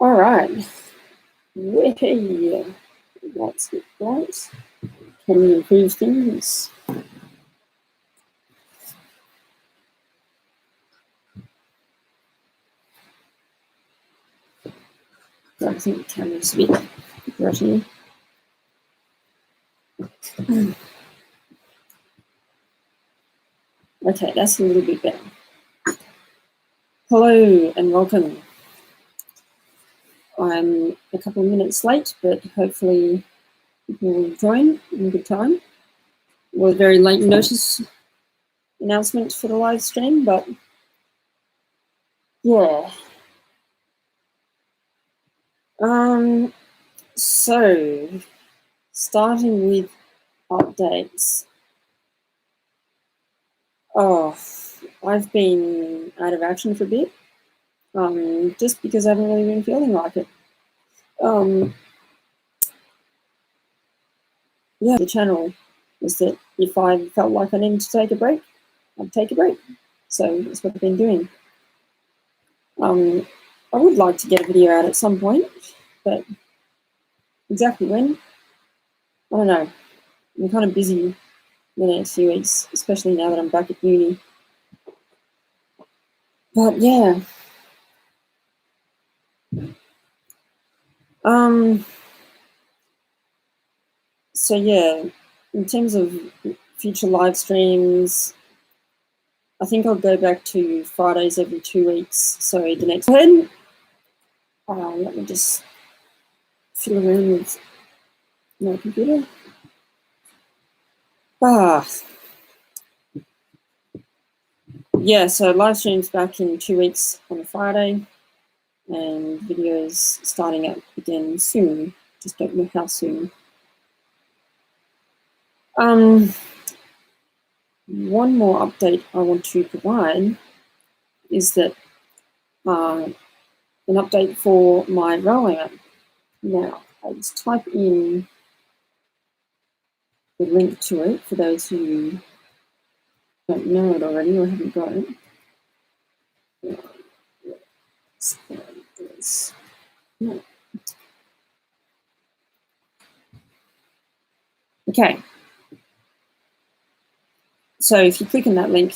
All right. Hey, that's it, right. Can we improve things? I think the camera's a bit rutty. Okay, that's a little bit better. Hello and welcome. I'm a couple of minutes late, but hopefully people will join in good time. It was a very late notice announcement for the live stream, but yeah. So starting with updates. Oh, I've been out of action for a bit, just because I haven't really been feeling like it. Yeah, the channel was that if I felt like I needed to take a break, I'd take a break. So that's what I've been doing. I would like to get a video out at some point, but exactly when, I don't know. I'm kind of busy the next few weeks, especially now that I'm back at uni. But yeah. So yeah, in terms of future live streams, I think I'll go back to Fridays every 2 weeks. So the next one, let me just fiddle around with my computer. Yeah, so live streams back in 2 weeks on a Friday, and videos starting up again soon. Just don't know how soon. One more update I want to provide is that an update for my railway map. Now, I'll just type in the link to it for those who don't know it already or haven't got it. No. Okay. So if you click on that link,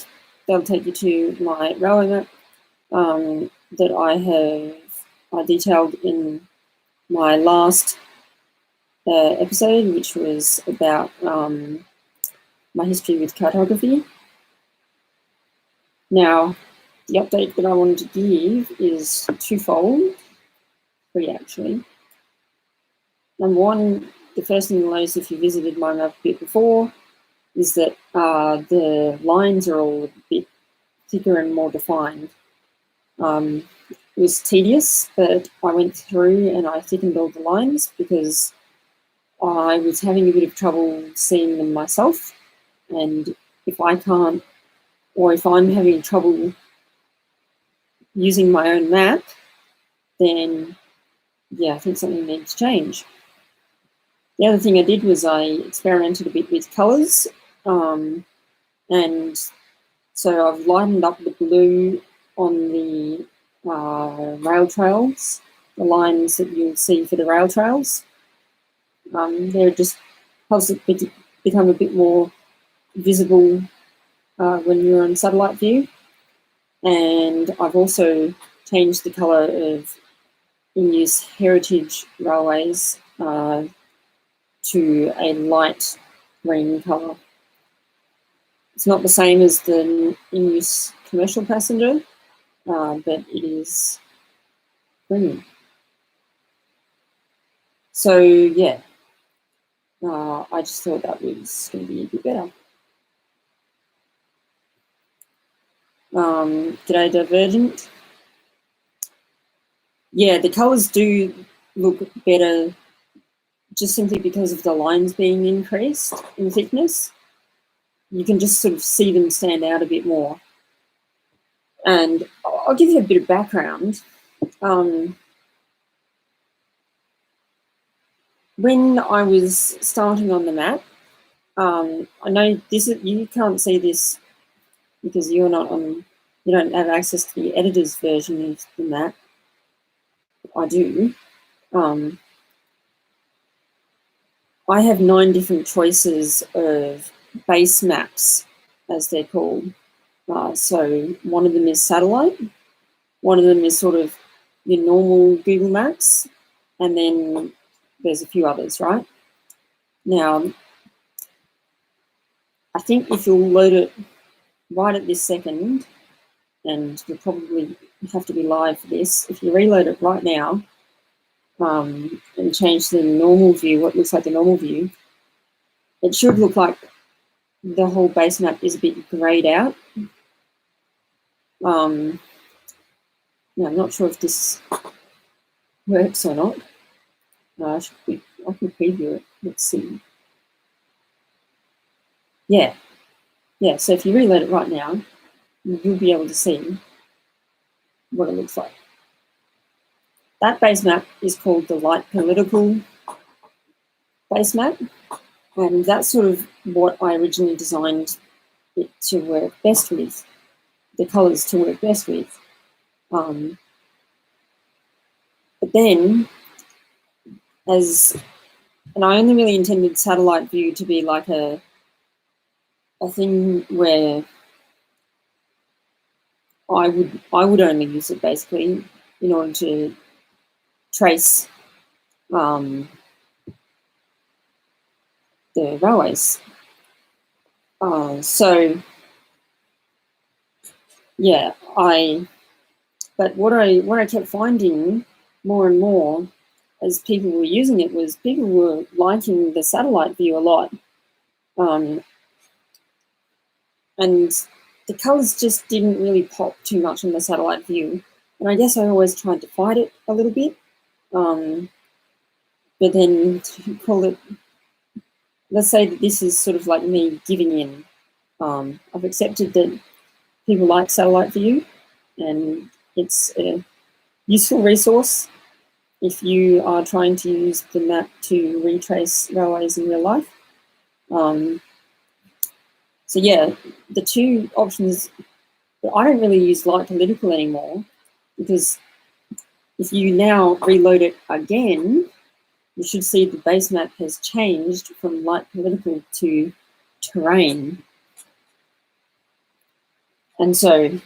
they'll take you to my railway map that I have detailed in my last episode, which was about my history with cartography. Now, the update that I wanted to give is twofold, three actually. Number one, the first thing you'll notice if you visited my map a bit before is that the lines are all a bit thicker and more defined. It was tedious, but I went through and I thickened all the lines because I was having a bit of trouble seeing them myself. And if I can't, or if I'm having trouble using my own map, then yeah, I think something needs to change. The other thing I did was I experimented a bit with colours, and so I've lightened up the blue on the rail trails, the lines that you'll see for the rail trails. They're just helps it become a bit more visible when you're on satellite view. And I've also changed the colour of in-use heritage railways to a light green colour. It's not the same as the in-use commercial passenger, but it is green. So yeah, I just thought that was going to be a bit better. G'day Divergent. Yeah, the colours do look better just simply because of the lines being increased in thickness. You can just sort of see them stand out a bit more. And I'll give you a bit of background. When I was starting on the map, I know you can't see this because you don't have access to the editor's version of the map. I do, I have 9 different choices of base maps, as they're called. So one of them is satellite, one of them is sort of your normal Google Maps, and then there's a few others, right? Now, I think if you'll load it right at this second, and you'll probably have to be live for this, if you reload it right now and change the normal view, what looks like the normal view, it should look like the whole base map is a bit grayed out. Now, I'm not sure if this works or not. I can preview it. Let's see. Yeah, so if you reload it right now, you'll be able to see what it looks like. That base map is called the light political base map, and that's sort of what I originally designed it to work best with, the colors to work best with. But then, and I only really intended satellite view to be like a thing where I would only use it basically in order to trace the railways. So yeah, but what I kept finding more and more as people were using it was people were liking the satellite view a lot. And the colors just didn't really pop too much on the satellite view. And I guess I always tried to fight it a little bit. But then to call it, let's say that this is sort of like me giving in. I've accepted that people like satellite view, and it's a useful resource if you are trying to use the map to retrace railways in real life. So yeah, the two options, but I don't really use light political anymore, because if you now reload it again, you should see the base map has changed from light political to terrain. And so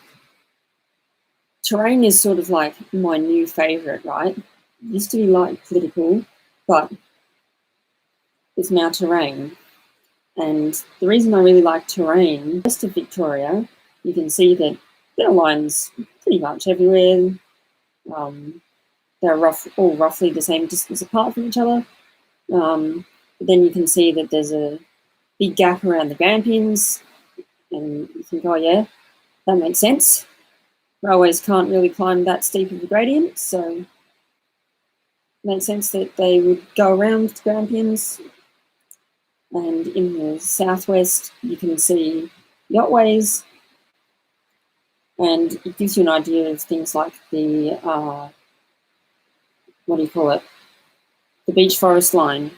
terrain is sort of like my new favorite, right? It used to be light political, but it's now terrain. And the reason I really like terrain, west of Victoria, you can see that there are lines pretty much everywhere. They're all roughly the same distance apart from each other. But then you can see that there's a big gap around the Grampians, and you think, oh yeah, that makes sense. Railways can't really climb that steep of a gradient, so it makes sense that they would go around the Grampians. And in the southwest, you can see yachtways, and it gives you an idea of things like the, the beach forest line,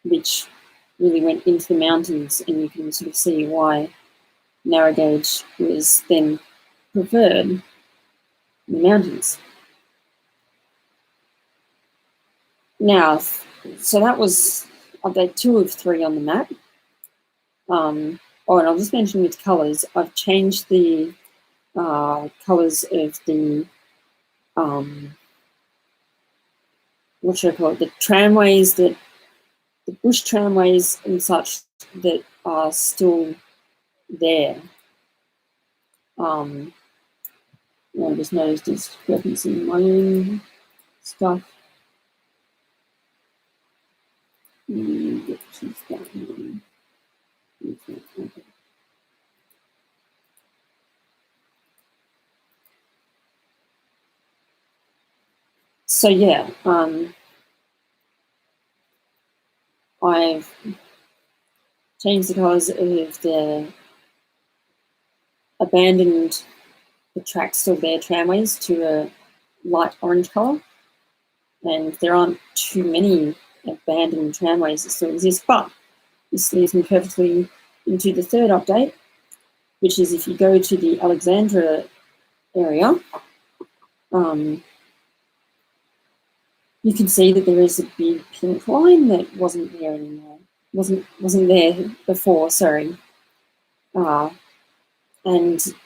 which really went into the mountains, and you can sort of see why narrow gauge was then preferred in the mountains. Now, so that was update 2 of 3 on the map. And I'll just mention with colours, I've changed the colours of the, what should I call it, the tramways, the bush tramways and such that are still there. I just noticed discrepancy in my own stuff. So yeah, I've changed the colours of the abandoned, the tracks still there, tramways, to a light orange colour. And there aren't too many abandoned tramways that still exist, but this leads me perfectly into the 3rd update, which is if you go to the Alexandra area, you can see that there is a big pink line that wasn't there anymore. Wasn't there before, sorry. And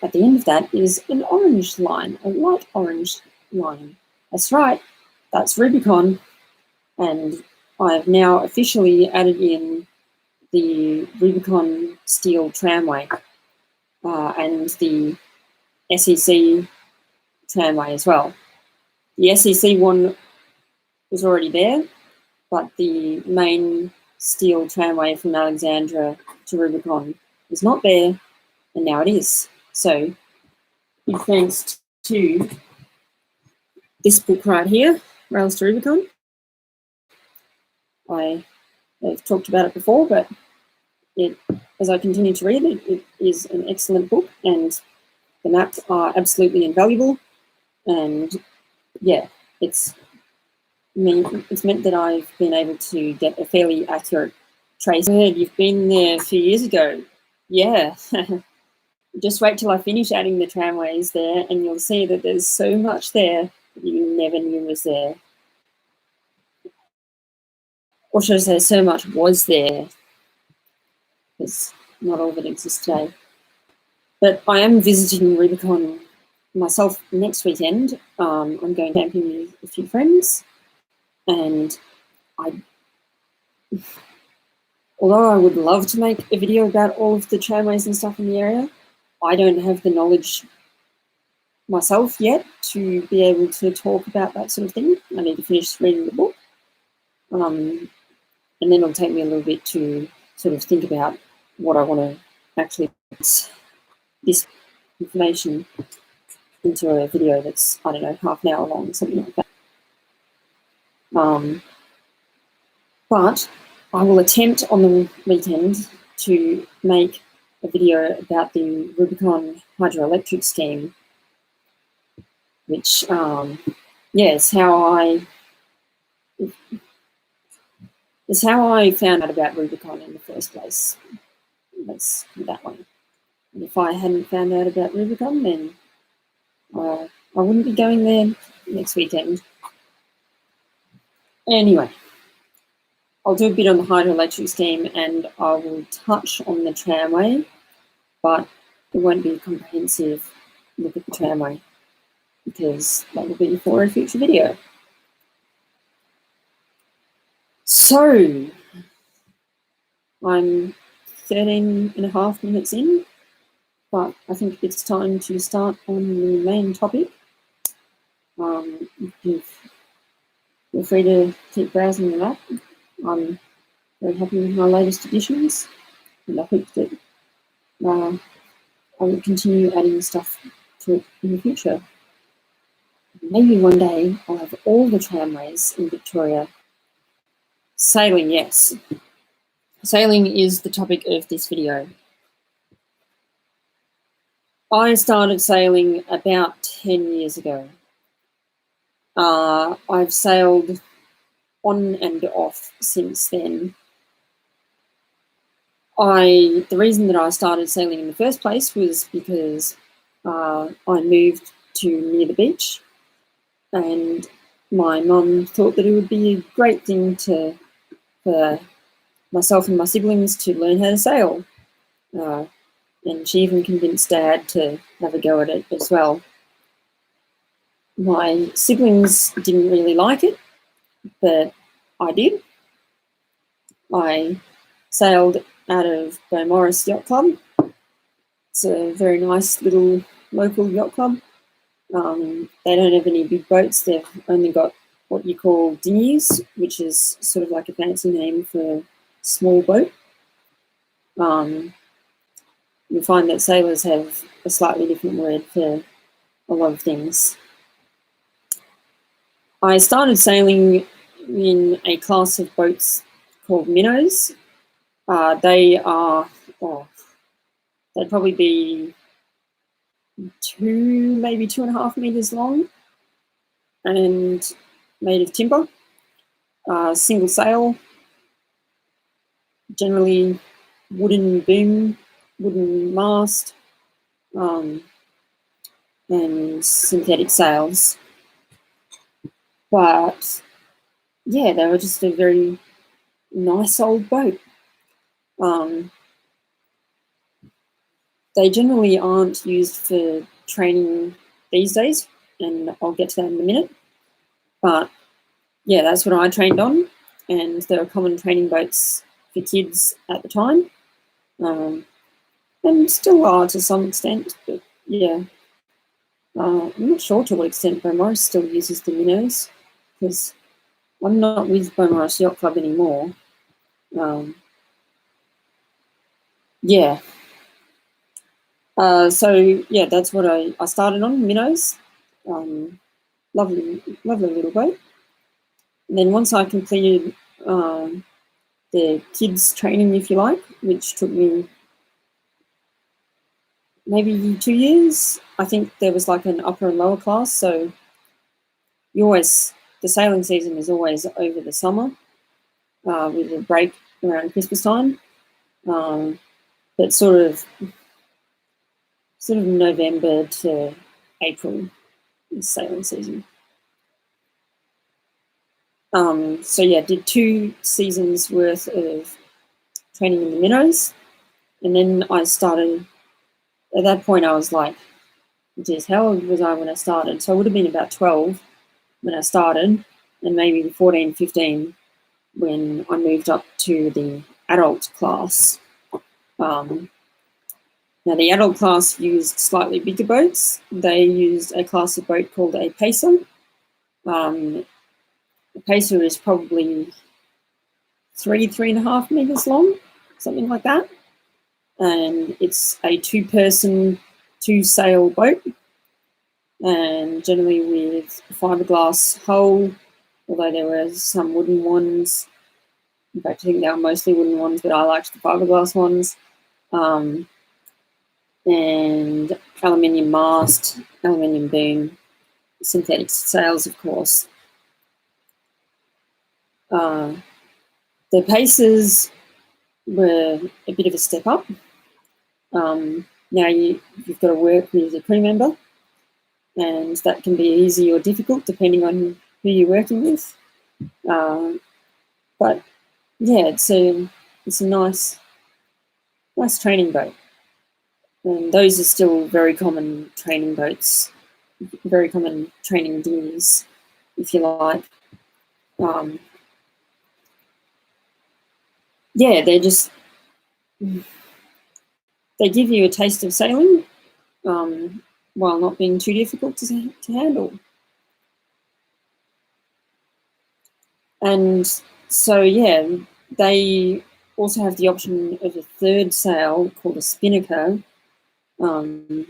at the end of that is an orange line, a light orange line. That's right, that's Rubicon. And I've now officially added in the Rubicon steel tramway and the SEC tramway as well. The SEC one was already there, but the main steel tramway from Alexandra to Rubicon is not there, and now it is. So, big thanks to this book right here, Rails to Rubicon. I've talked about it before, but as I continue to read it, it is an excellent book, and the maps are absolutely invaluable. And yeah, it's meant that I've been able to get a fairly accurate trace. You've been there a few years ago. Yeah. Just wait till I finish adding the tramways there, and you'll see that there's so much there that you never knew was there. Or should I say, so much was there, because not all of it exists today. But I am visiting Rubicon myself next weekend. I'm going camping with a few friends, and although I would love to make a video about all of the tramways and stuff in the area, I don't have the knowledge myself yet to be able to talk about that sort of thing. I need to finish reading the book. And then it'll take me a little bit to sort of think about what I want to actually put this information into a video that's, I don't know, half an hour long, something like that. But I will attempt on the weekend to make a video about the Rubicon hydroelectric scheme, which, is how I found out about Rubicon in the first place. Let's put it that way. And if I hadn't found out about Rubicon, then I wouldn't be going there next weekend. Anyway, I'll do a bit on the hydroelectric scheme, and I will touch on the tramway, but it won't be a comprehensive look at the tramway, because that will be for a future video. So, I'm 13.5 minutes in, but I think it's time to start on the main topic. Feel free to keep browsing them up. I'm very happy with my latest additions, and I hope that I will continue adding stuff to it in the future. Maybe one day I'll have all the tramways in Victoria. Sailing, yes. Sailing is the topic of this video. I started sailing about 10 years ago. I've sailed on and off since then. The reason that I started sailing in the first place was because I moved to near the beach, and my mum thought that it would be a great thing for myself and my siblings to learn how to sail. And she even convinced Dad to have a go at it as well. My siblings didn't really like it, but I did. I sailed out of Beaumaris Yacht Club. It's a very nice little local yacht club. They don't have any big boats. They've only got what you call dinghies, which is sort of like a fancy name for small boat. You'll find that sailors have a slightly different word for a lot of things. I started sailing in a class of boats called minnows. They'd probably be 2, maybe 2.5 meters long, and made of timber. Single sail, generally wooden boom, wooden mast, and synthetic sails. But yeah, they were just a very nice old boat. They generally aren't used for training these days, and I'll get to that in a minute. But yeah, that's what I trained on, and there were common training boats for kids at the time, and still are to some extent. But yeah, I'm not sure to what extent Beaumaris still uses the minnows, because I'm not with Beaumaris Yacht Club anymore. Yeah. So yeah, that's what I started on, minnows. Lovely, lovely little boat. And then once I completed the kids training, if you like, which took me maybe 2 years. I think there was like an upper and lower class, so the sailing season is always over the summer with a break around Christmas time. But sort of November to April is sailing season. So yeah, did 2 seasons worth of training in the minnows, and then I started. At that point, I was like, geez, how old was I when I started? So I would have been about 12 when I started, and maybe 14, 15 when I moved up to the adult class. Now, the adult class used slightly bigger boats. They used a class of boat called a pacer. A pacer is probably 3.5 meters long, something like that. And it's a 2-person, 2-sail boat, and generally with fiberglass hull, although there were some wooden ones. In fact, I think they were mostly wooden ones, but I liked the fiberglass ones. And aluminium mast, aluminium beam, synthetic sails, of course. The paces were a bit of a step up. Now you've got to work with a crew member, and that can be easy or difficult depending on who you're working with. But yeah, it's a nice training boat, and those are still very common training boats, very common training dinghies, if you like. Yeah, they give you a taste of sailing while not being too difficult to handle. And so, yeah, they also have the option of a third sail called a spinnaker. Now,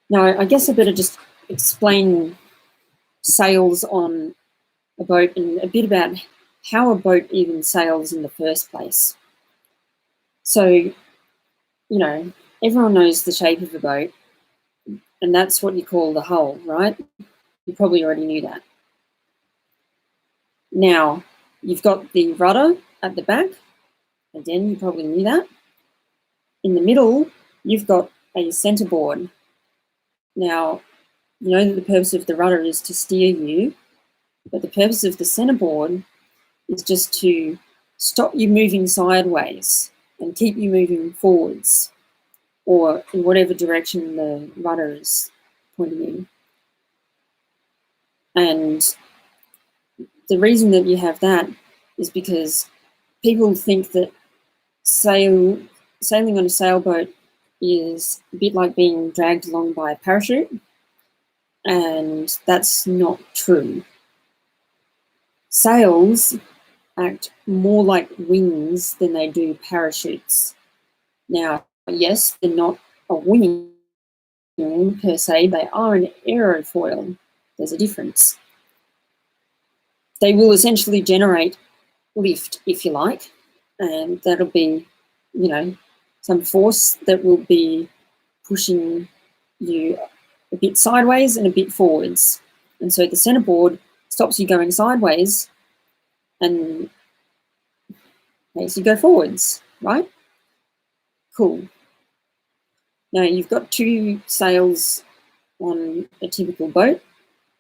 I guess I better just explain sails on a boat and a bit about how a boat even sails in the first place. So, everyone knows the shape of a boat, and that's what you call the hull, right? You probably already knew that. Now, you've got the rudder at the back. Again, you probably knew that. In the middle, you've got a centerboard. Now, you know that the purpose of the rudder is to steer you, but the purpose of the centerboard is just to stop you moving sideways and keep you moving forwards, or in whatever direction the rudder is pointing in. And the reason that you have that is because people think that sailing on a sailboat is a bit like being dragged along by a parachute, and that's not true. Sails act more like wings than they do parachutes. Now, yes, they're not a wing per se, they are an aerofoil. There's a difference. They will essentially generate lift, if you like, and that'll be, some force that will be pushing you a bit sideways and a bit forwards. And so the centerboard stops you going sideways and makes you go forwards, right? Cool. Now you've got 2 sails on a typical boat.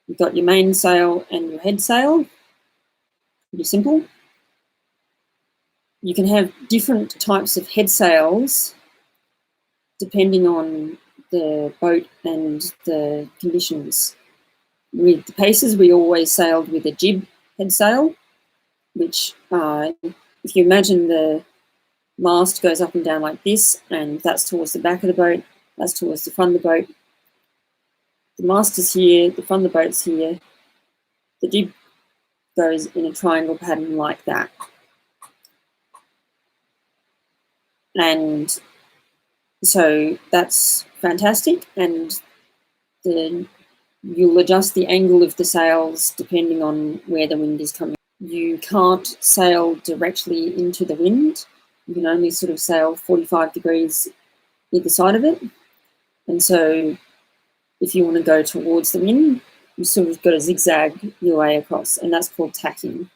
You've got your main sail and your head sail. pretty simple. You can have different types of head sails depending on the boat and the conditions. With the Pacers, we always sailed with a jib head sail, which if you imagine the mast goes up and down like this, and that's towards the back of the boat, that's towards the front of the boat. The mast is here, the front of the boat's here. The jib goes in a triangle pattern like that. And so that's fantastic, and you'll adjust the angle of the sails depending on where the wind is coming. You can't sail directly into the wind. You can only sort of sail 45 degrees either side of it. And so if you want to go towards the wind, you sort of got to zigzag your way across, and that's called tacking.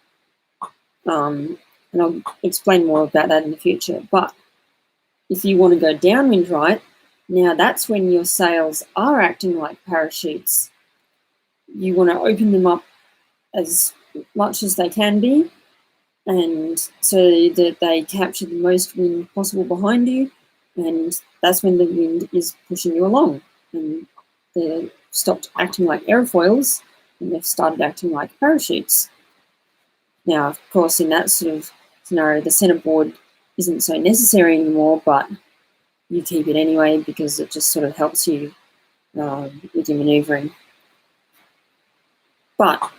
And I'll explain more about that in the future. But if you want to go downwind right, now that's when your sails are acting like parachutes. You want to open them up as much as they can be, and so that they capture the most wind possible behind you, and that's when the wind is pushing you along. And they've stopped acting like aerofoils and they've started acting like parachutes. Now, of course, in that sort of scenario, the centerboard isn't so necessary anymore, but you keep it anyway because it just sort of helps you with your maneuvering. But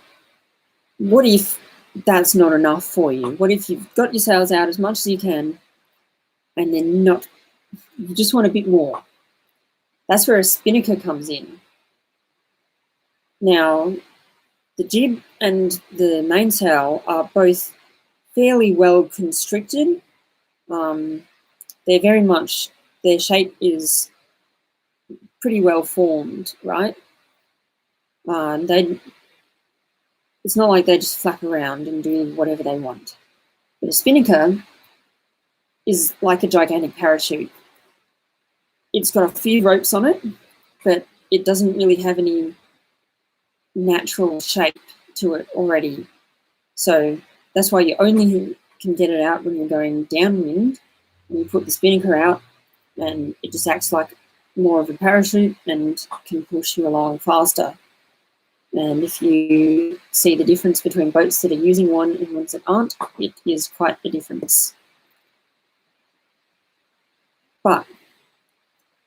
what if that's not enough for you? What if you've got your sails out as much as you can and then you just want a bit more? That's where a spinnaker comes in. Now, the jib and the mainsail are both fairly well constricted. They're very much, their shape is pretty well formed, right? It's not like they just flap around and do whatever they want. But a spinnaker is like a gigantic parachute. It's got a few ropes on it, but it doesn't really have any natural shape to it already. So that's why you only can get it out when you're going downwind, and you put the spinnaker out, and it just acts like more of a parachute and can push you along faster. And if you see the difference between boats that are using one and ones that aren't, it is quite a difference. But,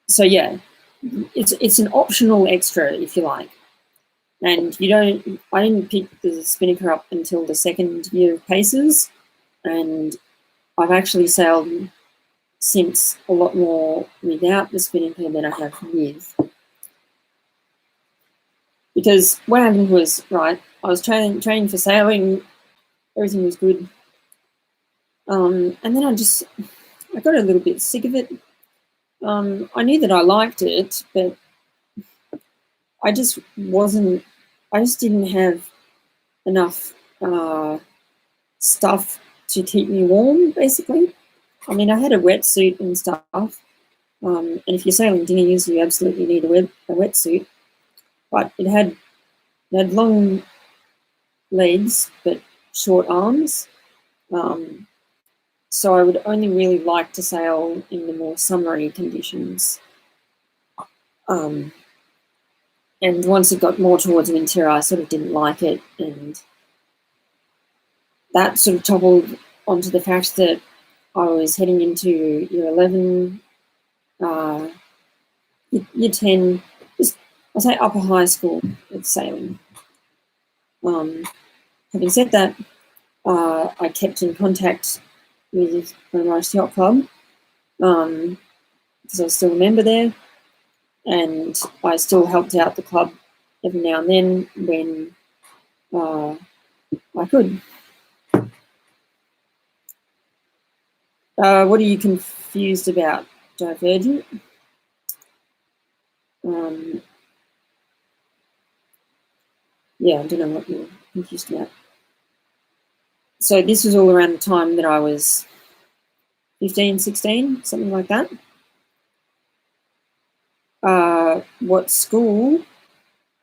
so yeah, it's an optional extra, if you like. And I didn't pick the spinnaker up until the second year of Pacers, and I've actually sailed since a lot more without the spinnaker than I have with. Because what happened was, right, I was training for sailing, everything was good. And then I got a little bit sick of it. I knew that I liked it, but I just didn't have enough stuff to keep me warm, basically. I mean, I had a wetsuit and stuff. And if you're sailing dinghies, you absolutely need a wetsuit. But it had long legs, but short arms. So I would only really like to sail in the more summery conditions. And once it got more towards winter, I sort of didn't like it. And that sort of toppled onto the fact that I was heading into year 11, year 10, I'll say upper high school with sailing. Having said that, I kept in contact with Bromley Yacht Club because I was still a member there, and I still helped out the club every now and then when I could. What are you confused about, Divergent? Yeah, I don't know what you're confused about. So this was all around the time that I was 15, 16, something like that. What school?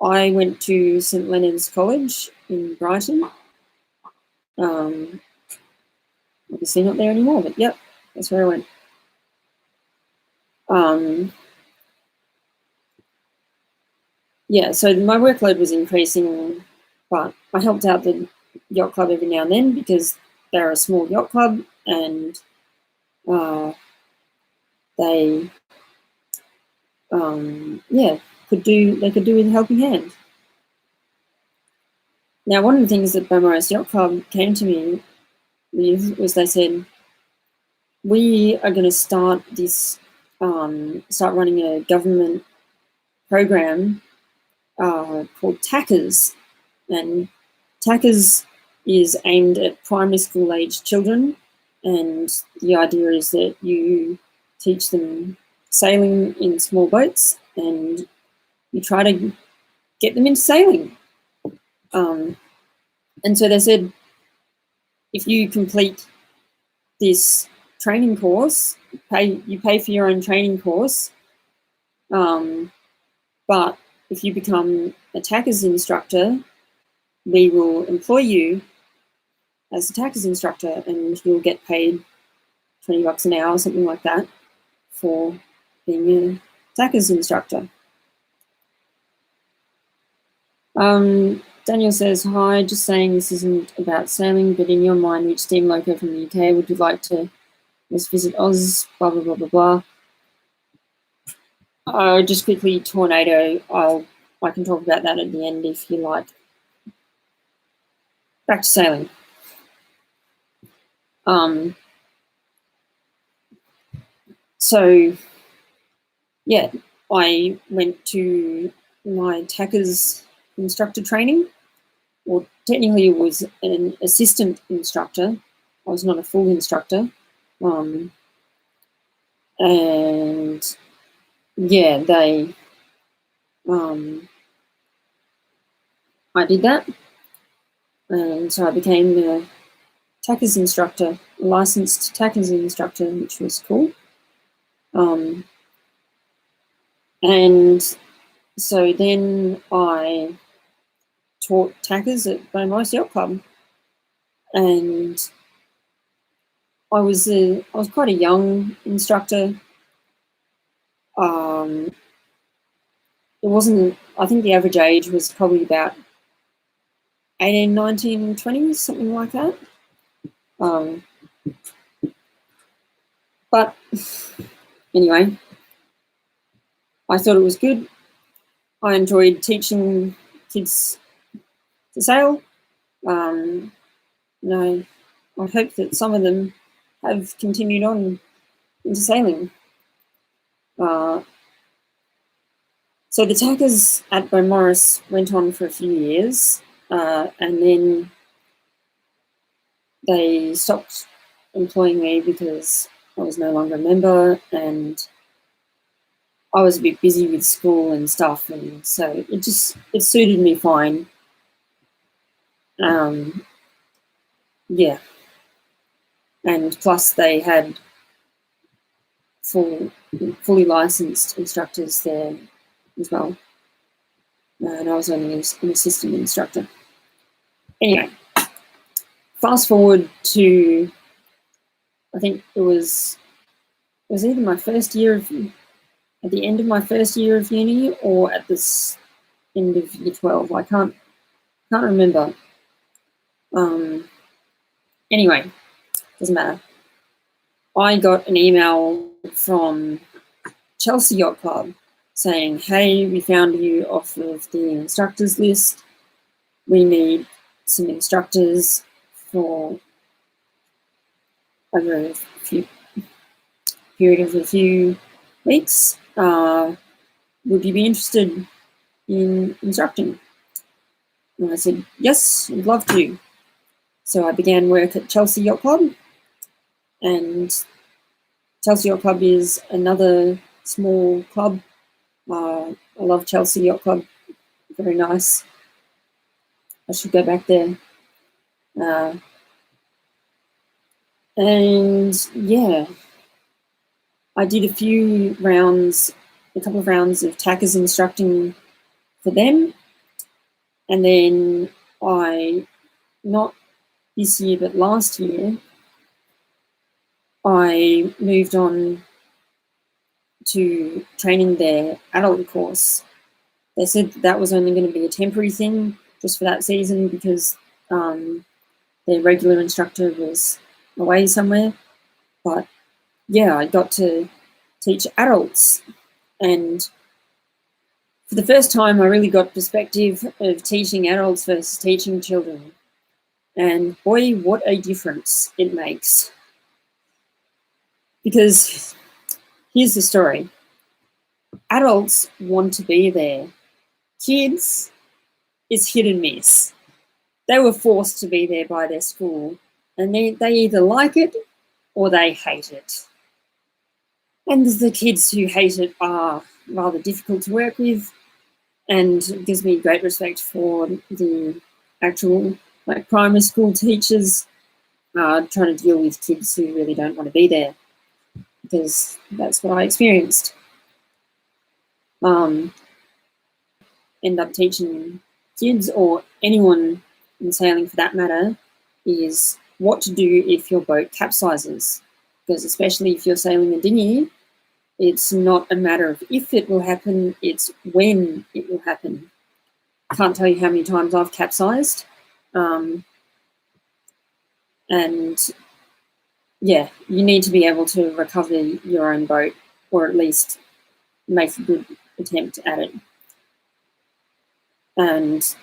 I went to St Leonard's College in Brighton. Obviously not there anymore, but yep, that's where I went. Yeah, so my workload was increasing, but I helped out the yacht club every now and then because they're a small yacht club, and they could do with a helping hand. Now, one of the things that Beaumaris Yacht Club came to me with was they said, we are going to start running a government program called TACAs, and TACAs is aimed at primary school age children, and the idea is that you teach them sailing in small boats and you try to get them into sailing. And so they said, if you complete this training course, you pay for your own training course, but if you become a TACAs instructor, we will employ you as a TACAs instructor, and you'll get paid $20 an hour, something like that, for being a TACAs instructor. Daniel says, hi, just saying this isn't about sailing, but in your mind, which steam loco from the UK would you like to visit Oz, blah, blah, blah, blah, blah. Just quickly, Tornado, I can talk about that at the end if you like. Back to sailing. So, yeah, I went to my TACAs instructor training. Well, technically it was an assistant instructor. I was not a full instructor. And yeah, I did that. And so I became a TACAs instructor, a licensed TACAs instructor, which was cool. And so then I taught TACAs at Beaumaris Yacht Club, and I was quite a young instructor. It wasn't, I think the average age was probably about 18, 19, 20, something like that. But anyway, I thought it was good. I enjoyed teaching kids to sail. I hope that some of them have continued on into sailing. So the TACAs at Beaumaris went on for a few years, and then they stopped employing me because I was no longer a member, and I was a bit busy with school and stuff, and so it suited me fine. Yeah, and plus they had fully licensed instructors there as well, and I was only an assistant instructor. Anyway, fast forward to, I think it was either my first year at the end of my first year of uni or at the end of year 12. I can't remember. Anyway, doesn't matter. I got an email from Chelsea Yacht Club saying, hey, we found you off of the instructors list. We need some instructors for over a period of a few weeks. Would you be interested in instructing? And I said, yes, I'd love to. So I began work at Chelsea Yacht Club, and Chelsea Yacht Club is another small club. I love Chelsea Yacht Club, very nice. I should go back there. And yeah, I did a couple of rounds of TACAs instructing for them, and then I not this year, but last year, I moved on to training their adult course. They said that was only going to be a temporary thing just for that season because their regular instructor was away somewhere. But yeah, I got to teach adults, and for the first time I really got perspective of teaching adults versus teaching children. And boy, what a difference it makes. Because here's the story. Adults want to be there. Kids is hit and miss. They were forced to be there by their school, and they either like it or they hate it. And the kids who hate it are rather difficult to work with, and it gives me great respect for the actual primary school teachers trying to deal with kids who really don't want to be there, because that's what I experienced. End up teaching kids, or anyone in sailing for that matter, is what to do if your boat capsizes. Because especially if you're sailing a dinghy, it's not a matter of if it will happen, it's when it will happen. I can't tell you how many times I've capsized. And yeah, you need to be able to recover your own boat, or at least make a good attempt at it. And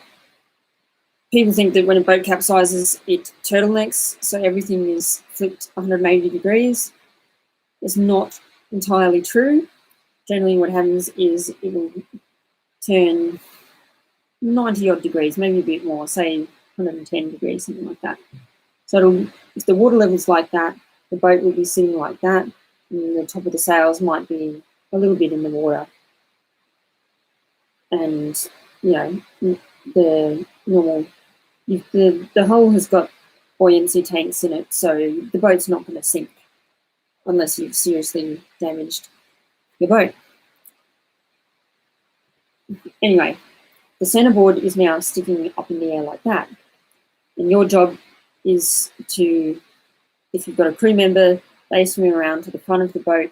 people think that when a boat capsizes, it turtlenecks, so everything is flipped 180 degrees. It's not entirely true. Generally what happens is it will turn 90 odd degrees, maybe a bit more, say 110 degrees, something like that. So if the water level's like that, the boat will be sitting like that, and the top of the sails might be a little bit in the water. And, you know, the normal, the hull has got buoyancy tanks in it, so the boat's not going to sink unless you've seriously damaged your boat. Anyway, the centerboard is now sticking up in the air like that. And your job is to, if you've got a crew member, they swim around to the front of the boat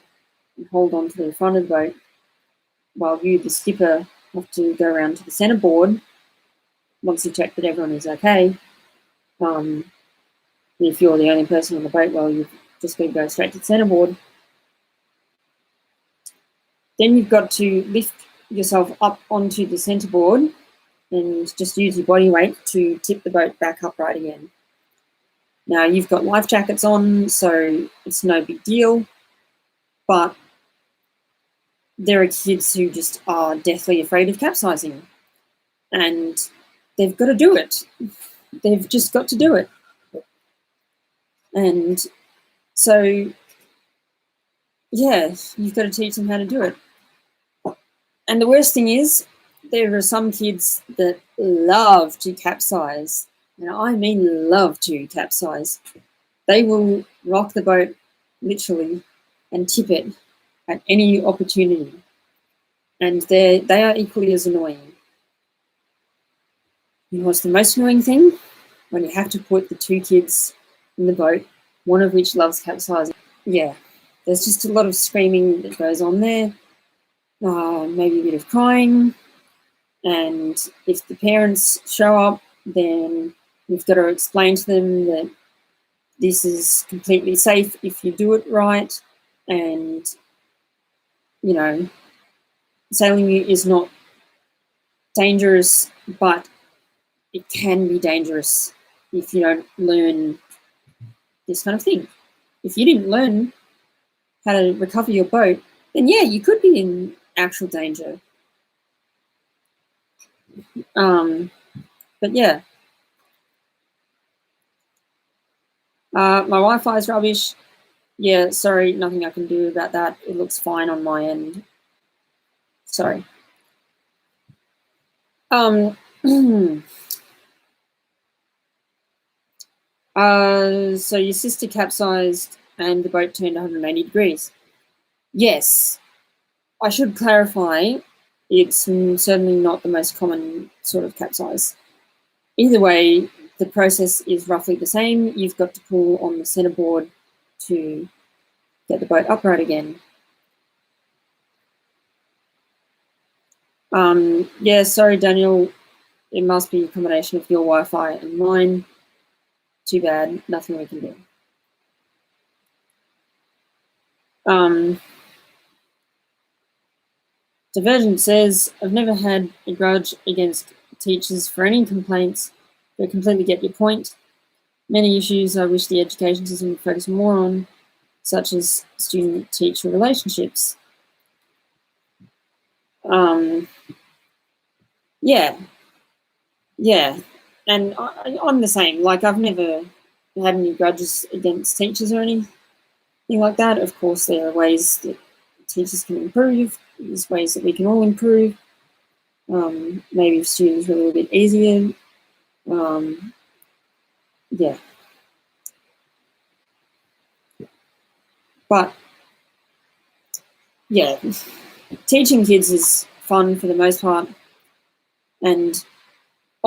and hold on to the front of the boat, while you, the skipper, have to go around to the centerboard once you check that everyone is okay. If you're the only person on the boat, well, you've just got to go straight to the centerboard. Then you've got to lift yourself up onto the centerboard and just use your body weight to tip the boat back upright again. Now, you've got life jackets on, so it's no big deal, but there are kids who just are deathly afraid of capsizing, and they've got to do it. They've just got to do it. And so, yeah, you've got to teach them how to do it. And the worst thing is, there are some kids that love to capsize, and I mean love to capsize. They will rock the boat, literally, and tip it at any opportunity. And they are equally as annoying. You know what's the most annoying thing? When you have to put the two kids in the boat, one of which loves capsizing. Yeah, there's just a lot of screaming that goes on there, maybe a bit of crying. And if the parents show up, then you've got to explain to them that this is completely safe if you do it right. And, you know, sailing is not dangerous, but it can be dangerous if you don't learn this kind of thing. If you didn't learn how to recover your boat, then yeah, you could be in actual danger. But yeah. My Wi-Fi is rubbish. Yeah, sorry, nothing I can do about that. It looks fine on my end. Sorry. So your sister capsized and the boat turned 180 degrees. Yes. I should clarify, it's certainly not the most common sort of capsize. Either way, the process is roughly the same. You've got to pull on the centerboard to get the boat upright again. Yeah, sorry, Daniel. It must be a combination of your Wi-Fi and mine. Too bad, nothing we can do. Divergent says, I've never had a grudge against teachers for any complaints, but completely get your point. Many issues I wish the education system would focus more on, such as student-teacher relationships. Yeah, and I'm the same. Like, I've never had any grudges against teachers or anything like that. Of course, there are ways that teachers can improve. There's ways that we can all improve. Maybe if students were a little bit easier. Yeah. But, yeah, teaching kids is fun for the most part. And,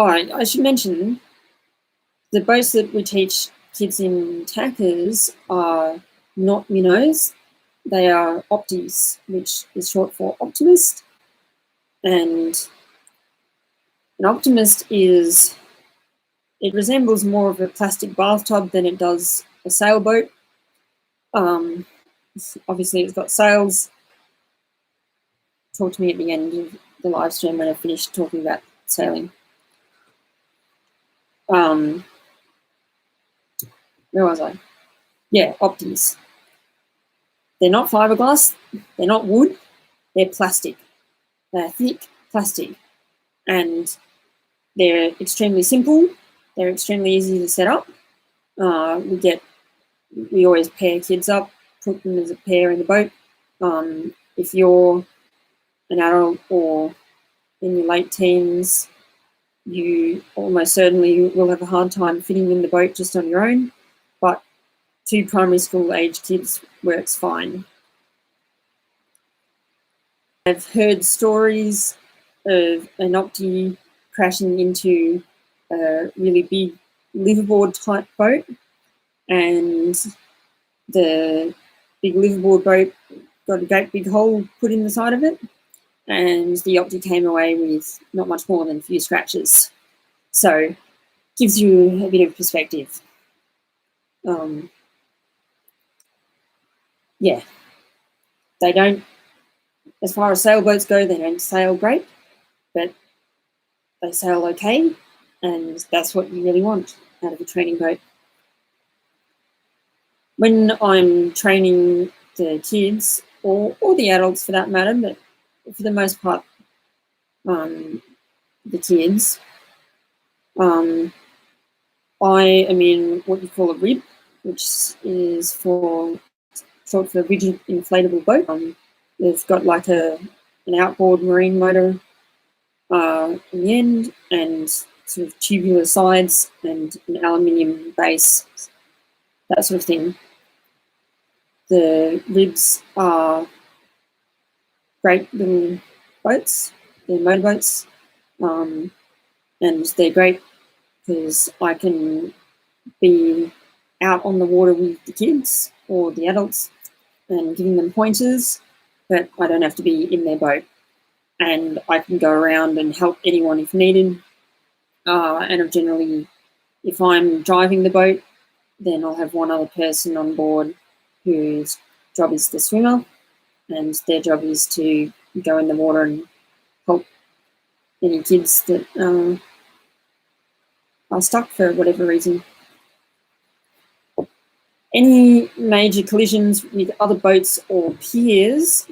I should mention, the boats that we teach kids in tackers are not minnows. They are opties, which is short for optimist. And an optimist it resembles more of a plastic bathtub than it does a sailboat. Obviously, it's got sails. Talk to me at the end of the live stream when I finish talking about sailing. Where was I? Yeah, opties. They're not fiberglass. They're not wood. They're plastic. They're thick plastic. And they're extremely simple. They're extremely easy to set up. We always pair kids up, put them as a pair in the boat. If you're an adult or in your late teens, you almost certainly will have a hard time fitting in the boat just on your own, but 2 primary school age kids works fine. I've heard stories of an opti crashing into a really big liveaboard type boat, and the big liveaboard boat got a great big hole put in the side of it, and the opti came away with not much more than a few scratches. So gives you a bit of perspective. Yeah, they don't, as far as sailboats go, they don't sail great, but they sail okay, and that's what you really want out of a training boat. When I'm training the kids, or the adults for that matter, but for the most part, the kids, I am in what you call a RIB, which is short for rigid inflatable boat. They've got like an outboard marine motor in the end, and sort of tubular sides and an aluminium base, that sort of thing. The ribs are great little boats. They're motorboats, and they're great because I can be out on the water with the kids or the adults and giving them pointers, but I don't have to be in their boat. And I can go around and help anyone if needed. And I've generally, if I'm driving the boat, then I'll have one other person on board whose job is the swimmer, and their job is to go in the water and help any kids that are stuck for whatever reason. Any major collisions with other boats or piers?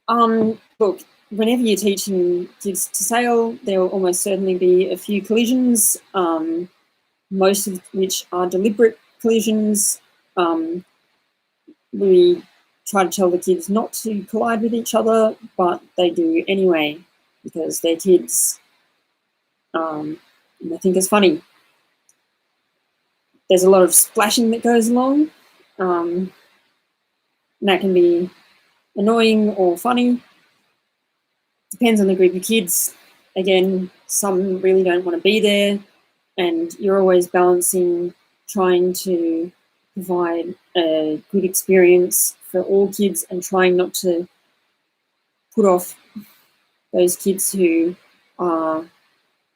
Look, whenever you're teaching kids to sail, there will almost certainly be a few collisions, most of which are deliberate collisions. We try to tell the kids not to collide with each other, but they do anyway because they're kids. And I think it's funny. There's a lot of splashing that goes along, and that can be annoying or funny. Depends on the group of kids. again, some really don't want to be there, and you're always balancing trying to provide a good experience for all kids and trying not to put off those kids who are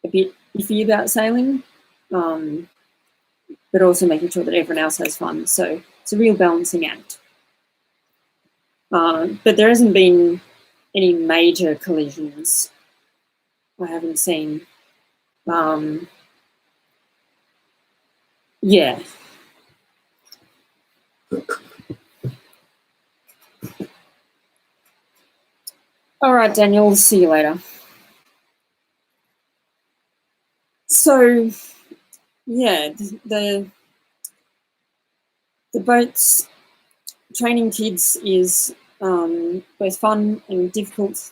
a bit iffy about sailing, but also making sure that everyone else has fun. So it's a real balancing act. But there hasn't been any major collisions I haven't seen. Yeah. All right, Daniel, see you later. So, yeah, the boats training kids is both fun and difficult.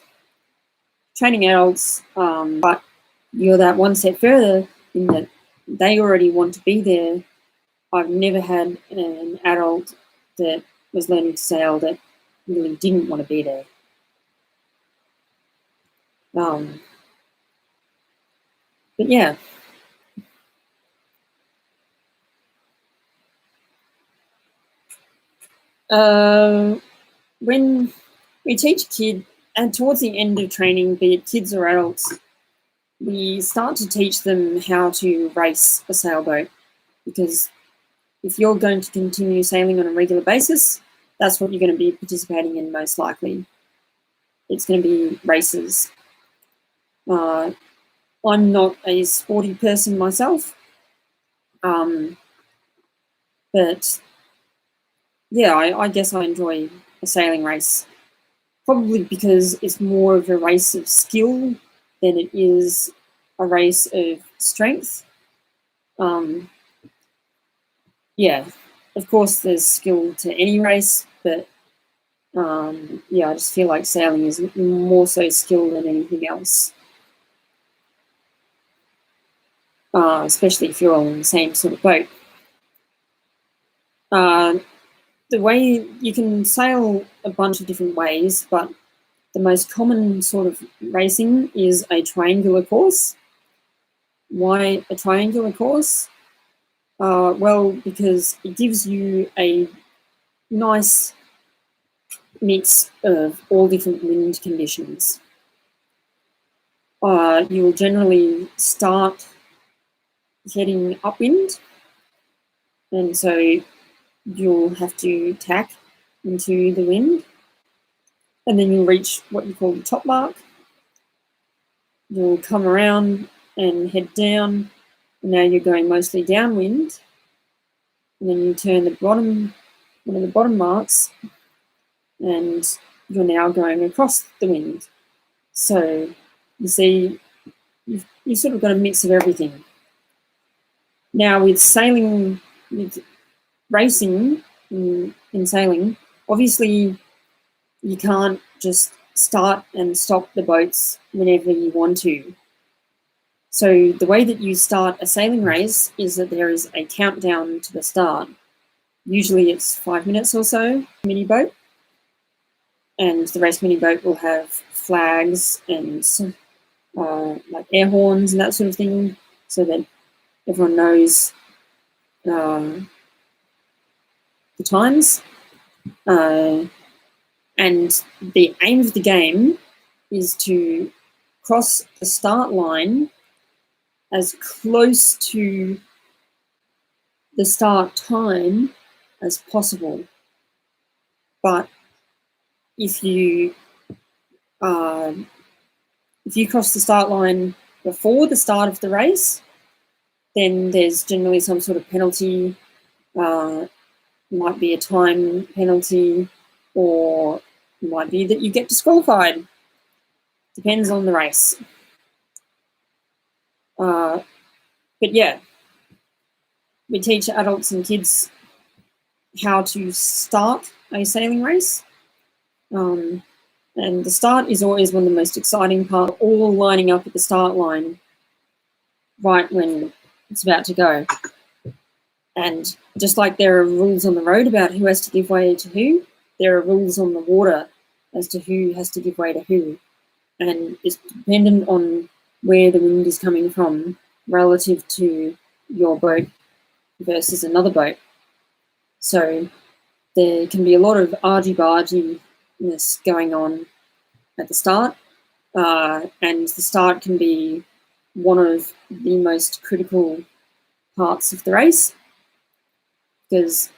Training adults, but you're that one step further in that they already want to be there. I've never had an adult that was learning to sail that really didn't want to be there. But yeah. When we teach a kid, and towards the end of training, be it kids or adults, we start to teach them how to race a sailboat, because if you're going to continue sailing on a regular basis, that's what you're going to be participating in most likely. It's going to be races. I'm not a sporty person myself, but yeah, I guess I enjoy a sailing race, probably because it's more of a race of skill than it is a race of strength. Yeah, of course there's skill to any race, but yeah, I just feel like sailing is more so skill than anything else. Especially if you're on the same sort of boat. The way you can sail a bunch of different ways, but the most common sort of racing is a triangular course. Why a triangular course? Well, because it gives you a nice mix of all different wind conditions. You will generally start heading upwind, and so you'll have to tack into the wind, and then you'll reach what you call the top mark. You'll come around and head down, and now you're going mostly downwind, and then you turn the bottom, one of the bottom marks, and you're now going across the wind. So you see, you've sort of got a mix of everything. Now with sailing, with racing in sailing, obviously you can't just start and stop the boats whenever you want to. So the way that you start a sailing race is that there is a countdown to the start. Usually it's 5 minutes or so, mini boat. And the race mini boat will have flags and like air horns and that sort of thing, so that everyone knows the times. And the aim of the game is to cross the start line as close to the start time as possible. But if you cross the start line before the start of the race, then there's generally some sort of penalty. Might be a time penalty, or it might be that you get disqualified. Depends on the race. But yeah, we teach adults and kids how to start a sailing race. And the start is always one of the most exciting parts, all lining up at the start line right when it's about to go. And just like there are rules on the road about who has to give way to who, there are rules on the water as to who has to give way to who. And it's dependent on where the wind is coming from relative to your boat versus another boat. So there can be a lot of argy-barginess going on at the start, and the start can be one of the most critical parts of the race, because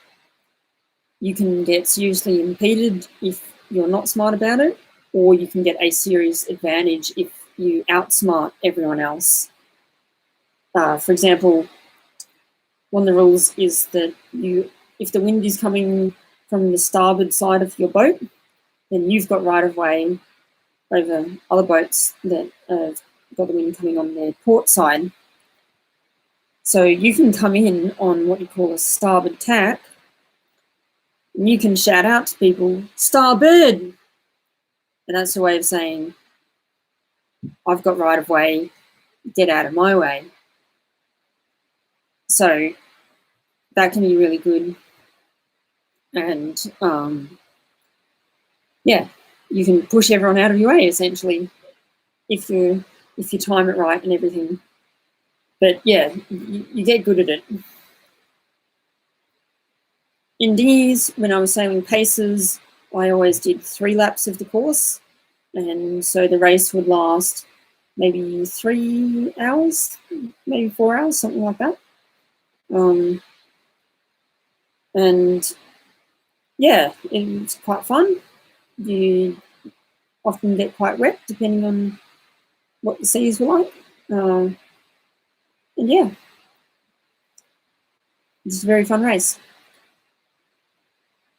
you can get seriously impeded if you're not smart about it, or you can get a serious advantage if you outsmart everyone else. For example, one of the rules is that if the wind is coming from the starboard side of your boat, then you've got right of way over other boats that have got the wind coming on their port side. So you can come in on what you call a starboard tack, and you can shout out to people, "Starboard!" And that's a way of saying, "I've got right of way, get out of my way." So that can be really good. And yeah, you can push everyone out of your way, essentially, if you time it right and everything. But yeah, you get good at it. In dinghies, when I was sailing paces, I always did 3 laps of the course, and so the race would last maybe 3 hours, maybe 4 hours, something like that. And yeah, it's quite fun. You often get quite wet depending on what the seas were like. And yeah, it's a very fun race.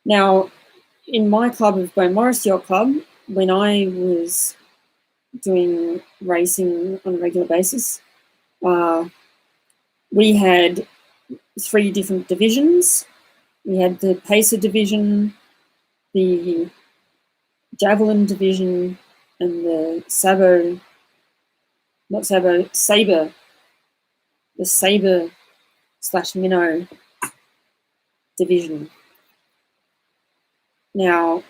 Now, in my club of Beaumaris Yacht Club, when I was doing racing on a regular basis, we had 3 different divisions. We had the Pacer division, the Javelin division, and the Sabre, the Sabre/Minnow division. Now,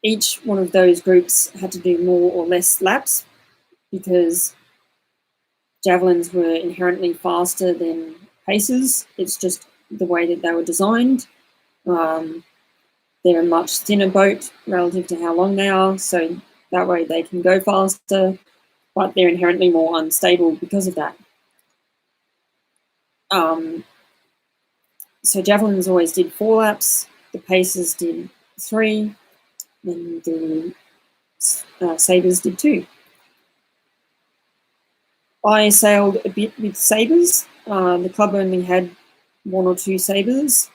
each one of those groups had to do more or less laps, because javelins were inherently faster than pacers. It's just the way that they were designed. They're a much thinner boat relative to how long they are, so that way they can go faster, but they're inherently more unstable because of that. So javelins always did 4 laps, the pacers did 3, and the sabres did 2. I sailed a bit with sabres. The club only had 1 or 2 sabres,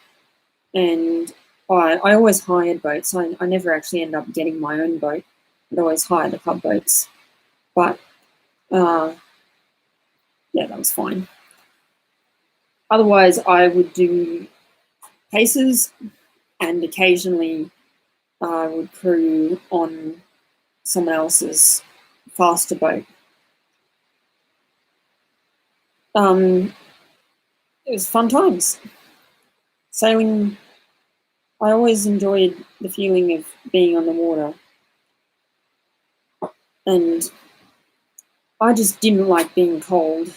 and I always hired boats. I never actually ended up getting my own boat. I'd always hire the club boats. But yeah, that was fine. Otherwise, I would do paces, and occasionally I would crew on someone else's faster boat. It was fun times. Sailing, I always enjoyed the feeling of being on the water. And I just didn't like being cold.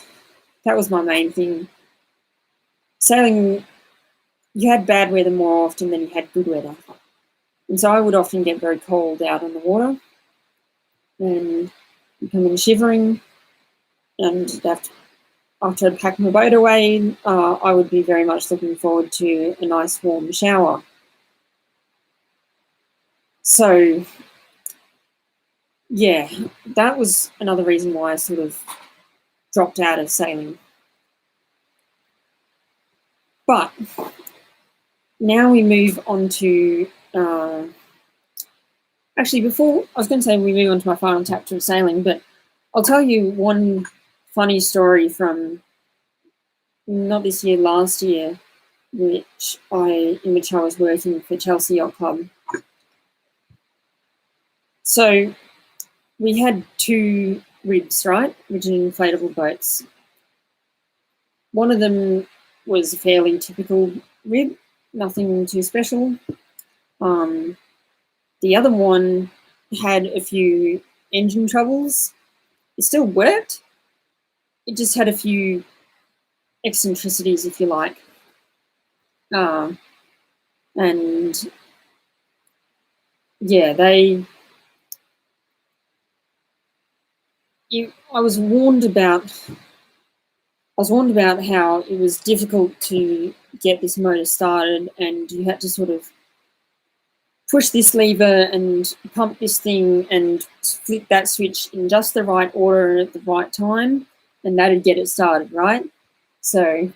That was my main thing. Sailing, you had bad weather more often than you had good weather. And so I would often get very cold out on the water and come in shivering, and after I'd packed my boat away, I would be very much looking forward to a nice warm shower. So yeah, that was another reason why I sort of dropped out of sailing. But now we move on to, actually before, I was going to say we move on to my final chapter of sailing, but I'll tell you one funny story from, not this year, last year, in which I was working for Chelsea Yacht Club. So we had 2 ribs, right, which are inflatable boats. One of them was a fairly typical rib, nothing too special. The other one had a few engine troubles, it still worked. It just had a few eccentricities, if you like. And yeah, I was warned about how it was difficult to get this motor started, and you had to sort of push this lever and pump this thing and flip that switch in just the right order at the right time, and that'd get it started, right? So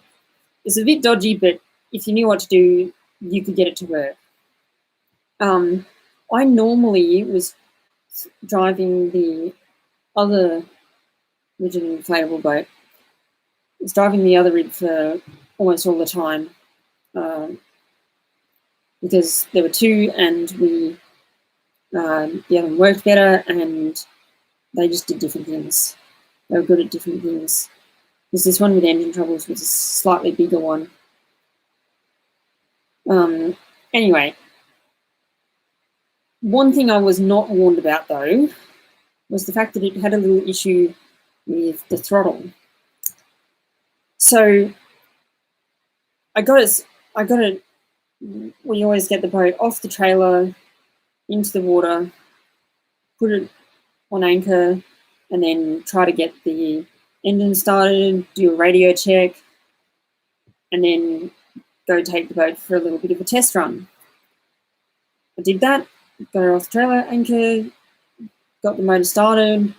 it's a bit dodgy, but if you knew what to do, you could get it to work. I normally was driving the other rigid inflatable boat. I was driving the other rig for almost all the time because there were two, and the other one worked better, and they just did different things. They were good at different things. Because this one with engine troubles was a slightly bigger one. Anyway, one thing I was not warned about, though, was the fact that it had a little issue with the throttle. So I got it. We always get the boat off the trailer, into the water, put it on anchor, and then try to get the engine started, do a radio check, and then go take the boat for a little bit of a test run. I did that, got it off the trailer, anchor, got the motor started,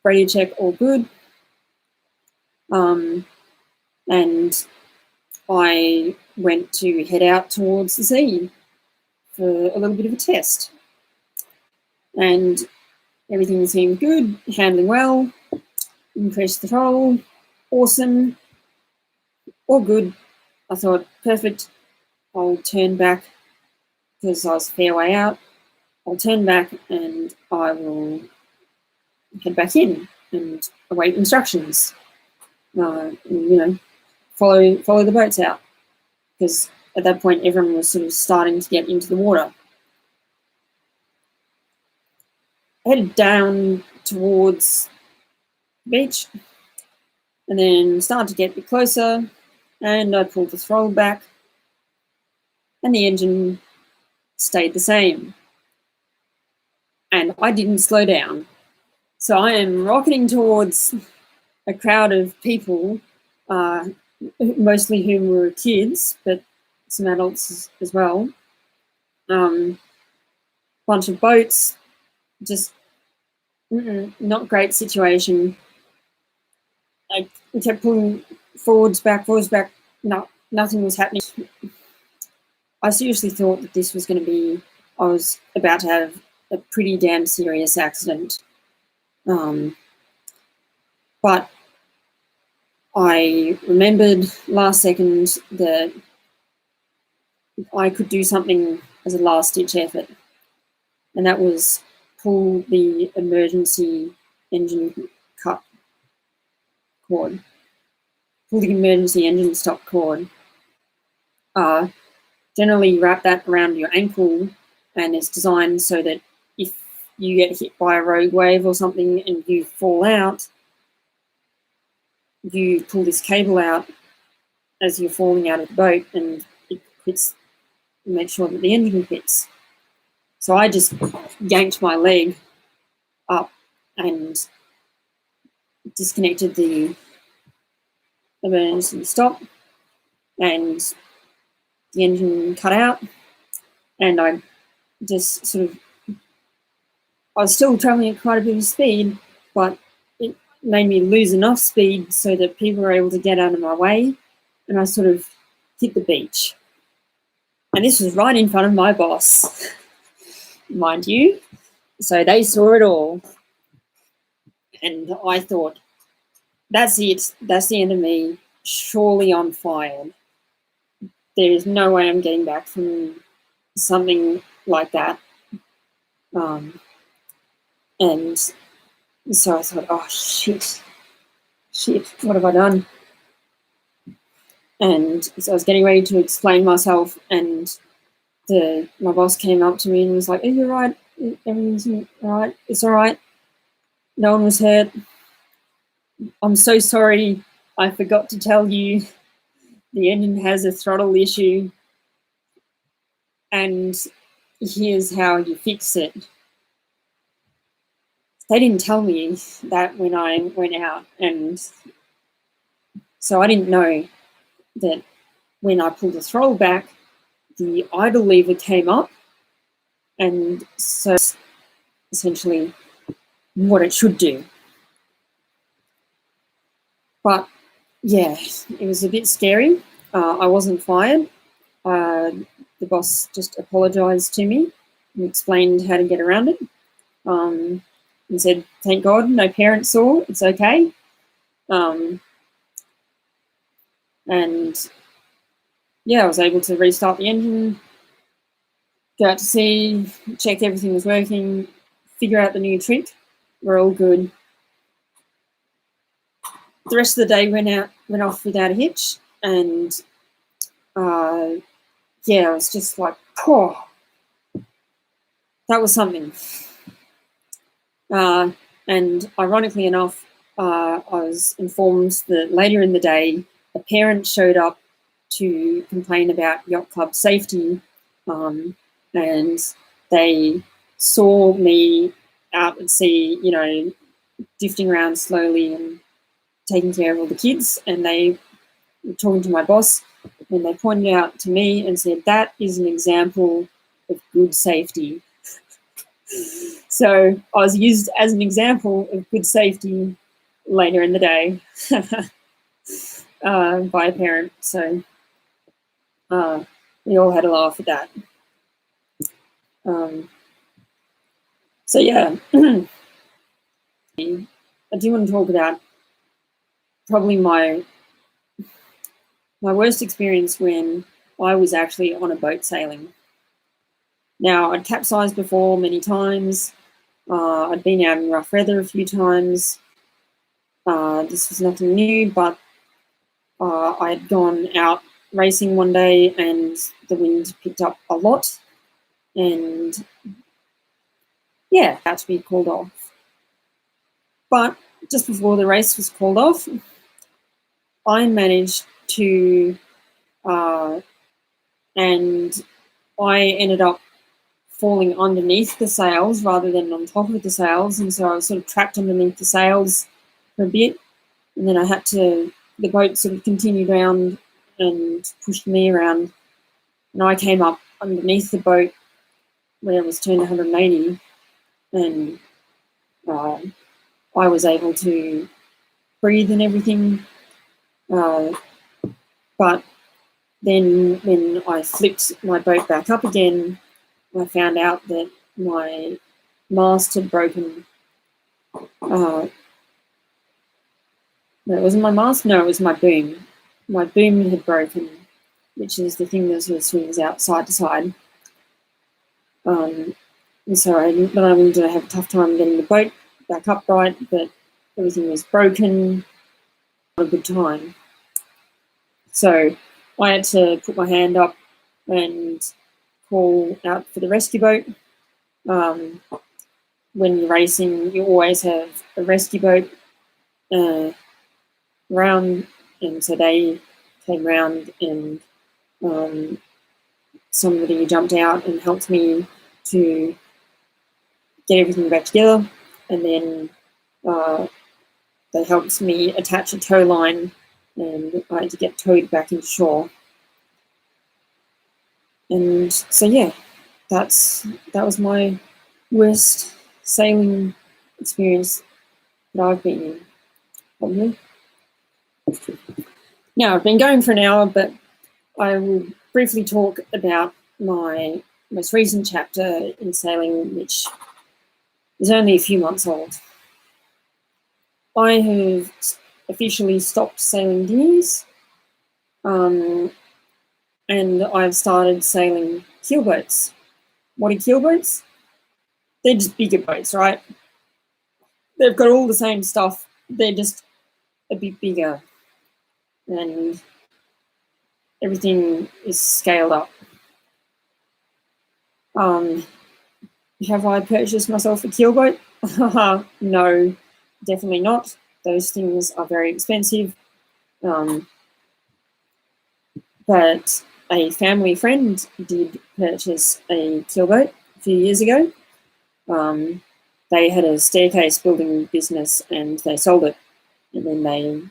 radio check, all good. And I went to head out towards the sea for a little bit of a test. And everything seemed good, handling well, increased the throttle, awesome, all good. I thought, perfect, I'll turn back because I was a fair way out. I'll turn back and I will head back in and await instructions. And, follow the boats out, because at that point everyone was sort of starting to get into the water. I headed down towards the beach and then started to get a bit closer, and I pulled the throttle back and the engine stayed the same. And I didn't slow down. So I am rocketing towards a crowd of people, mostly whom were kids, but some adults as well. Bunch of boats, just not great situation. I kept pulling forwards, back. No, nothing was happening. I seriously thought that this was going to be, I was about to have a pretty damn serious accident. But I remembered last second that I could do something as a last-ditch effort, and that was pull the emergency engine cut cord, pull the emergency engine stop cord. Generally wrap that around your ankle, and it's designed so that if you get hit by a rogue wave or something and you fall out, you pull this cable out as you're falling out of the boat, and it quits, make sure that the engine quits. So I just yanked my leg up and disconnected the emergency stop, and the engine cut out, and I just sort of, I was still traveling at quite a bit of speed, but it made me lose enough speed so that people were able to get out of my way, and I sort of hit the beach. And this was right in front of my boss, mind you. So they saw it all. And I thought, that's it. That's the end of me. Surely I'm fired. There is no way I'm getting back from something like that. And so I thought, oh, shit, what have I done? And so I was getting ready to explain myself, and my boss came up to me and was like, are you all right? Everything's all right? It's all right. No one was hurt. I'm so sorry. I forgot to tell you the engine has a throttle issue, and here's how you fix it. They didn't tell me that when I went out, and so I didn't know that when I pulled the throttle back, the idle lever came up, and so essentially what it should do. But yeah, it was a bit scary. I wasn't fired. The boss just apologised to me and explained how to get around it, and said, "Thank God, no parents saw. It's okay." And yeah, I was able to restart the engine, go out to sea, check everything was working, figure out the new trick. We're all good. The rest of the day went off without a hitch, and yeah, I was just like, oh, that was something. And ironically enough, I was informed that later in the day, a parent showed up to complain about yacht club safety, and they saw me out at sea, you know, drifting around slowly and taking care of all the kids, and they were talking to my boss, and they pointed out to me and said, "That is an example of good safety." So I was used as an example of good safety later in the day by a parent. So we all had a laugh at that. So yeah, I do want to talk about probably my worst experience when I was actually on a boat sailing. Now, I'd capsized before many times. I'd been out in rough weather a few times. This was nothing new, but I'd gone out racing one day and the wind picked up a lot, and yeah, had to be called off. But just before the race was called off, I managed to, and I ended up falling underneath the sails rather than on top of the sails, and so I was sort of trapped underneath the sails for a bit, and then the boat sort of continued around and pushed me around, and I came up underneath the boat where it was turned 180, and I was able to breathe and everything, but then when I flipped my boat back up again, I found out that my mast had broken. No, it wasn't my mast. No, it was my boom. My boom had broken, which is the thing that sort of swings out side to side. And so not only did I have a tough time getting the boat back upright, but everything was broken. Not a good time. So I had to put my hand up and call out for the rescue boat. When you're racing, you always have a rescue boat around, and so they came round, and somebody jumped out and helped me to get everything back together, and then they helped me attach a tow line, and I had to get towed back into shore. And so yeah, that was my worst sailing experience that I've been in, probably. Now, I've been going for an hour, but I will briefly talk about my most recent chapter in sailing, which is only a few months old. I have officially stopped sailing dinghies, and I've started sailing keelboats. What are keelboats? They're just bigger boats, right? They've got all the same stuff. They're just a bit bigger, and everything is scaled up. Have I purchased myself a keelboat? No. definitely not. Those things are very expensive. But a family friend did purchase a keelboat a few years ago. They had a staircase building business and they sold it, and then they,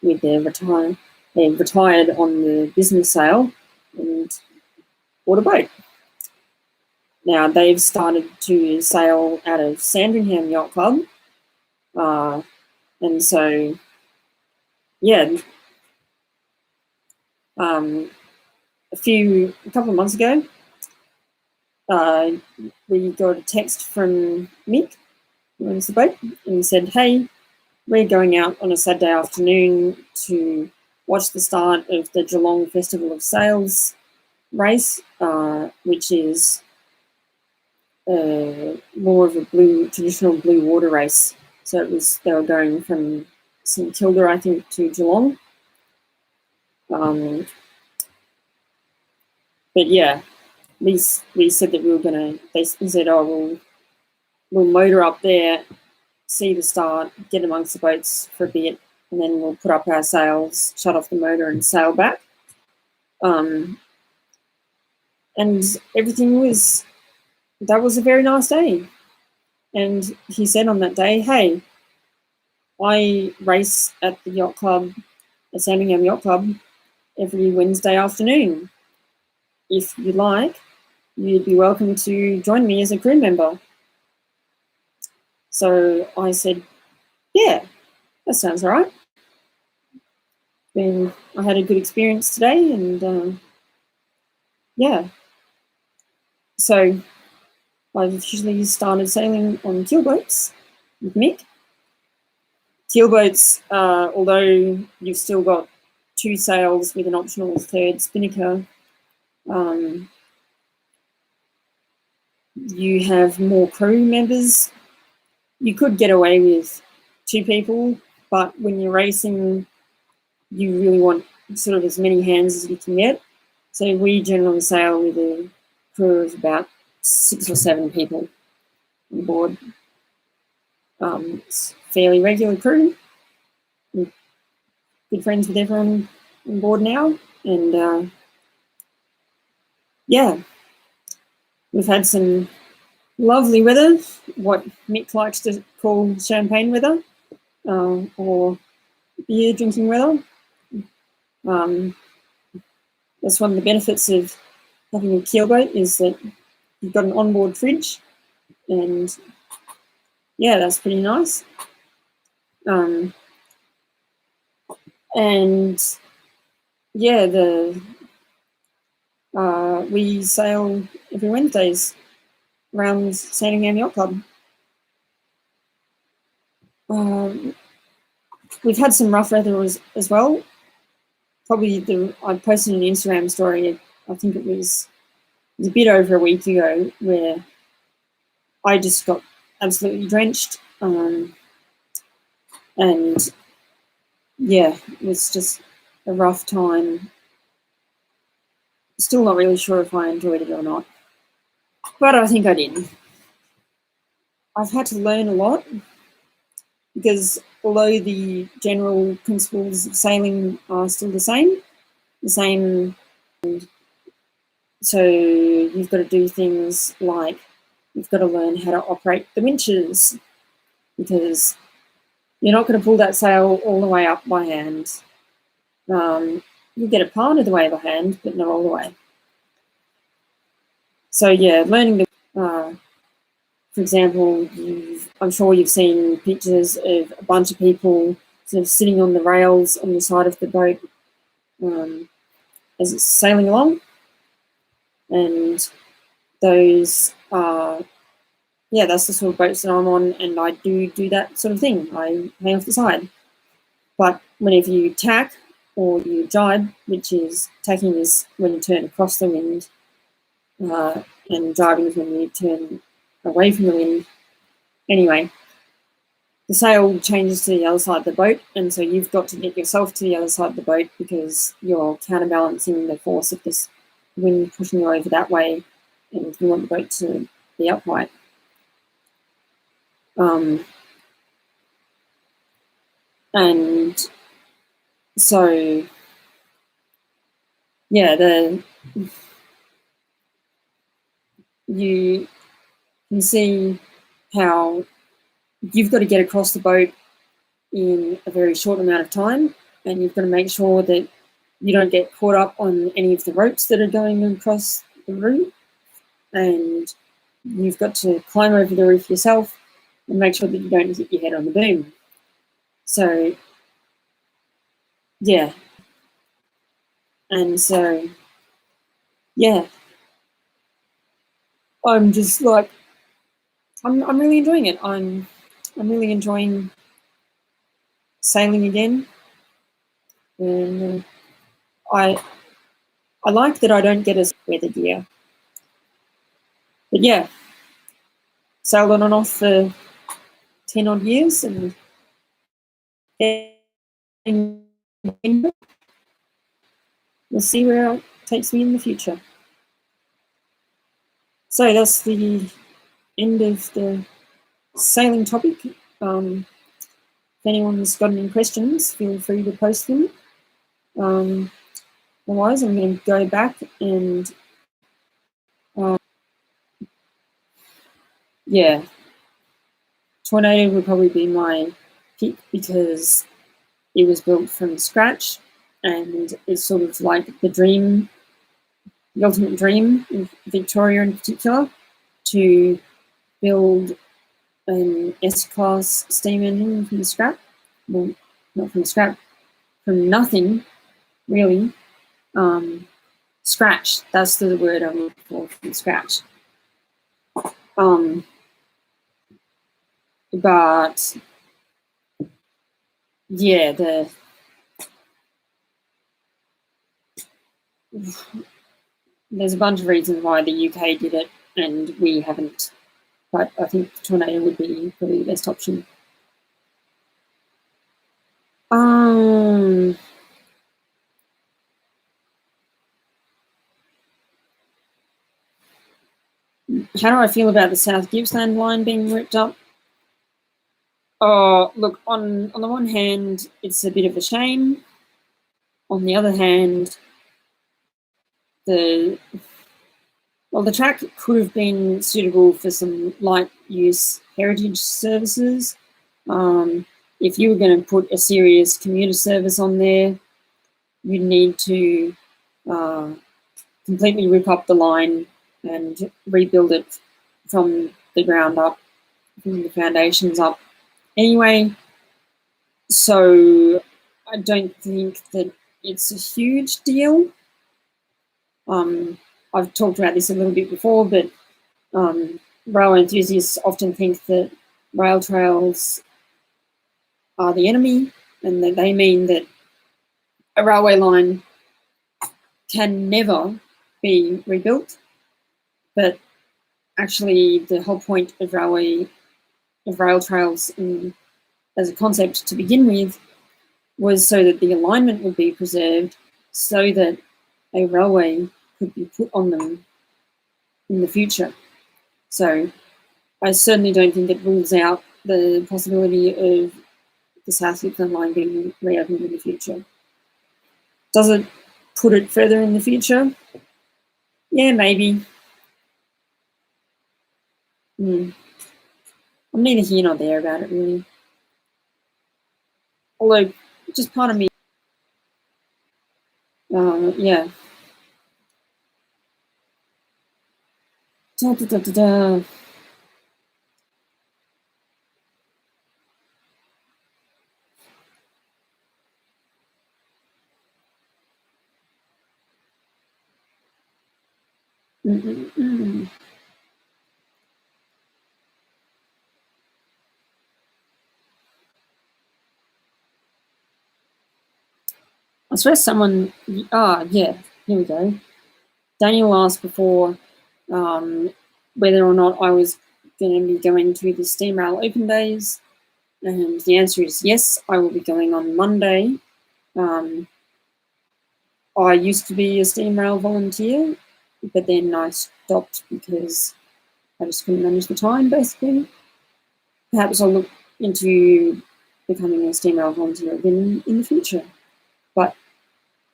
with their they retired on the business sale and bought a boat. Now they've started to sail out of Sandringham Yacht Club, and so yeah, a couple of months ago, we got a text from Mick, who owns the boat, and he said, "Hey, we're going out on a Saturday afternoon to watch the start of the Geelong Festival of Sails race, which is more of a traditional blue water race." So they were going from St Kilda, I think, to Geelong. But yeah, we said that we were going to. They said, "Oh, we'll motor up there, see the start, get amongst the boats for a bit, and then we'll put up our sails, shut off the motor, and sail back." And that was a very nice day. And he said on that day, "Hey, I race at the yacht club, at Sandringham Yacht Club, every Wednesday afternoon. If you like, you'd be welcome to join me as a crew member." So I said, "Yeah, that sounds all right." Then I had a good experience today, and yeah. So I've officially started sailing on keelboats with Mick. Keelboats, although you've still got 2 sails with an optional 3rd spinnaker, you have more crew members. You could get away with 2 people, but when you're racing, you really want sort of as many hands as you can get. So we generally sail with a crew of about 6 or 7 people on board. It's a fairly regular crew. We're good friends with everyone on board now, and yeah, we've had some lovely weather, what Mick likes to call champagne weather, or beer drinking weather. That's one of the benefits of having a keelboat, is that you've got an onboard fridge, and yeah, that's pretty nice. And yeah, we sail every Wednesdays around Sandringham Yacht Club. We've had some rough weather as well. Probably I posted an Instagram story, I think it was a bit over a week ago, where I just got absolutely drenched. And yeah, it was just a rough time. Still not really sure if I enjoyed it or not, but I think I did. I've had to learn a lot, because although the general principles of sailing are still the same, so you've got to do things like you've got to learn how to operate the winches, because you're not going to pull that sail all the way up by hand. You get a part of the way by hand, but not all the way. So yeah, learning for example, I'm sure you've seen pictures of a bunch of people sort of sitting on the rails on the side of the boat as it's sailing along, and those that's the sort of boats that I'm on, and I do that sort of thing. I hang off the side. But whenever you tack or you jibe, which is tacking is when you turn across the wind, and jibing is when you turn away from the wind. Anyway, the sail changes to the other side of the boat, and so you've got to get yourself to the other side of the boat, because you're counterbalancing the force of this wind pushing you over that way, and you want the boat to be upright. And so, yeah, you can see how you've got to get across the boat in a very short amount of time, and you've got to make sure that you don't get caught up on any of the ropes that are going across the route, and you've got to climb over the roof yourself and make sure that you don't hit your head on the boom. So, yeah. And so, yeah, I'm just like, I'm really enjoying it. I'm really enjoying sailing again. And I like that I don't get as weather gear. But yeah, sailed on and off for 10 odd years, and we'll see where it takes me in the future. So that's the end of the sailing topic. If anyone's got any questions, feel free to post them. Otherwise, I'm going to go back and yeah, Tornado would probably be my pick because it was built from scratch, and it's sort of like the dream, the ultimate dream in Victoria in particular, to build an S-class steam engine from scrap. Well, not from scrap, from nothing, really. Scratch, that's the word I'm looking for, from scratch. But yeah, there's a bunch of reasons why the UK did it and we haven't. But I think Tornado would be probably the best option. How do I feel about the South Gippsland line being ripped up? Oh, look, on the one hand, it's a bit of a shame. On the other hand, the track could have been suitable for some light use heritage services. If you were going to put a serious commuter service on there, you'd need to completely rip up the line and rebuild it from the ground up, from the foundations up. Anyway, so I don't think that it's a huge deal. I've talked about this a little bit before, but rail enthusiasts often think that rail trails are the enemy, and that they mean that a railway line can never be rebuilt. But actually, the whole point of rail trails as a concept to begin with was so that the alignment would be preserved, so that a railway could be put on them in the future. So I certainly don't think it rules out the possibility of the South Gippsland line being reopened in the future. Does it put it further in the future? Yeah, maybe. I'm neither here nor there about it, really. Although, just part of me, yeah. Da, da, da, da, da. I suppose someone, yeah, here we go. Daniel asked before whether or not I was going to be going to the Steam Rail Open Days, and the answer is yes, I will be going on Monday. I used to be a Steam Rail volunteer, but then I stopped because I just couldn't manage the time, basically. Perhaps I'll look into becoming a STEAM volunteer again in the future. But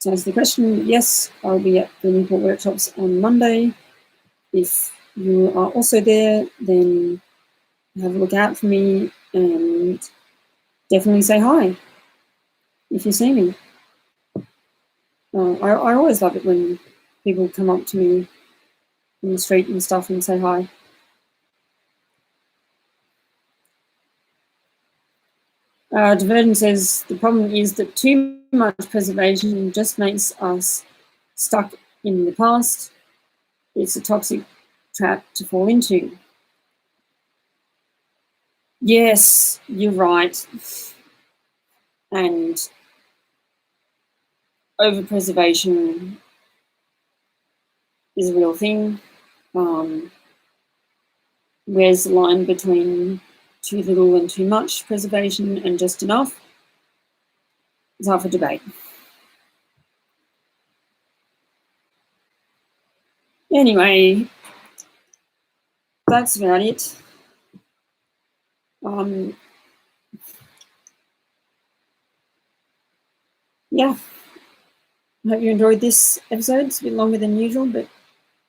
to answer the question, yes, I'll be at the Newport workshops on Monday. If you are also there, then have a look out for me and definitely say hi if you see me. I always love it when people come up to me in the street and stuff and say hi. Divergent says the problem is that too much preservation just makes us stuck in the past. It's a toxic trap to fall into. Yes, you're right. And overpreservation is a real thing. Where's the line between too little and too much preservation and just enough? It's up for debate. Anyway, that's about it. Yeah, I hope you enjoyed this episode. It's a bit longer than usual, but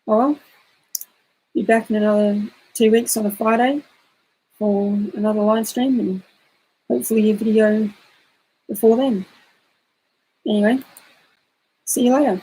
oh well. Be back in another 2 weeks on a Friday for another live stream and hopefully a video before then. Anyway, see you later.